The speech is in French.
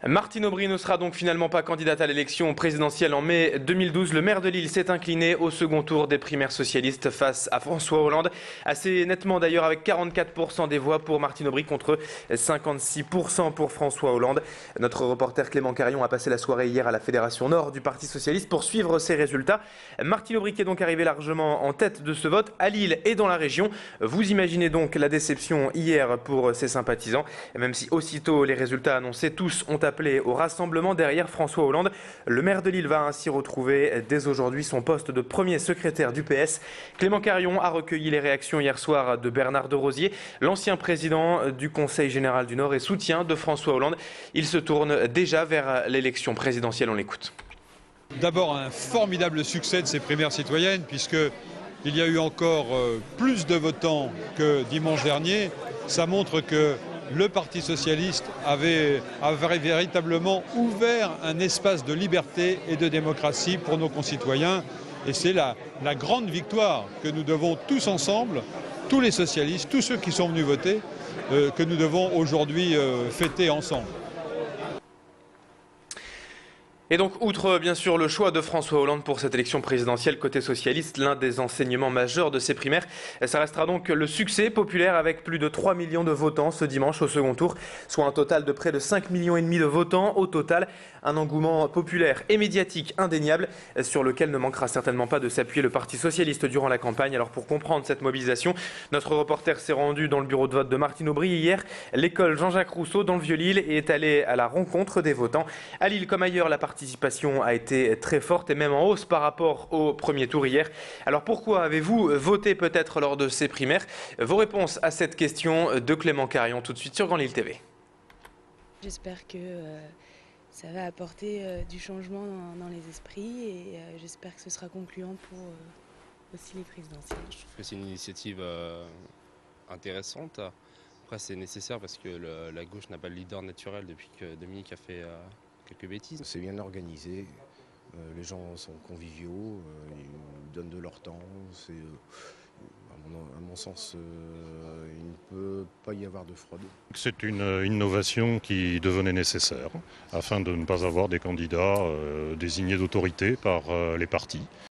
Martine Aubry ne sera donc finalement pas candidate à l'élection présidentielle en mai 2012. Le maire de Lille s'est incliné au second tour des primaires socialistes face à François Hollande. Assez nettement d'ailleurs, avec 44% des voix pour Martine Aubry contre 56% pour François Hollande. Notre reporter Clément Carion a passé la soirée hier à la Fédération Nord du Parti Socialiste pour suivre ces résultats. Martine Aubry qui est donc arrivée largement en tête de ce vote à Lille et dans la région. Vous imaginez donc la déception hier pour ses sympathisants. Même si aussitôt les résultats annoncés, tous ont appelé au rassemblement derrière François Hollande. Le maire de Lille va ainsi retrouver dès aujourd'hui son poste de premier secrétaire du PS. Clément Carion a recueilli les réactions hier soir de Bernard Desrosiers, l'ancien président du Conseil général du Nord et soutien de François Hollande. Il se tourne déjà vers l'élection présidentielle. On l'écoute. D'abord un formidable succès de ces primaires citoyennes puisqu'il y a eu encore plus de votants que dimanche dernier. Ça montre que le Parti socialiste avait véritablement ouvert un espace de liberté et de démocratie pour nos concitoyens. Et c'est la grande victoire que nous devons tous ensemble, tous les socialistes, tous ceux qui sont venus voter, que nous devons aujourd'hui fêter ensemble. Et donc, outre bien sûr le choix de François Hollande pour cette élection présidentielle côté socialiste, l'un des enseignements majeurs de ces primaires, ça restera donc le succès populaire avec plus de 3 millions de votants ce dimanche au second tour, soit un total de près de 5,5 millions de votants au total. Un engouement populaire et médiatique indéniable sur lequel ne manquera certainement pas de s'appuyer le Parti socialiste durant la campagne. Alors pour comprendre cette mobilisation, notre reporter s'est rendu dans le bureau de vote de Martine Aubry hier, l'école Jean-Jacques Rousseau dans le Vieux-Lille, et est allé à la rencontre des votants. À Lille comme ailleurs, la participation a été très forte et même en hausse par rapport au premier tour hier. Alors pourquoi avez-vous voté peut-être lors de ces primaires? Vos réponses à cette question de Clément Carion tout de suite sur Grand Lille TV. J'espère que ça va apporter du changement dans les esprits et j'espère que ce sera concluant pour aussi les présidentielles. Je trouve que c'est une initiative intéressante. Après, c'est nécessaire parce que la gauche n'a pas de leader naturel depuis que Dominique a fait quelques bêtises. C'est bien organisé, les gens sont conviviaux, ils donnent de leur temps. À mon sens, il ne peut pas y avoir de fraude. C'est une innovation qui devenait nécessaire afin de ne pas avoir des candidats désignés d'autorité par les partis.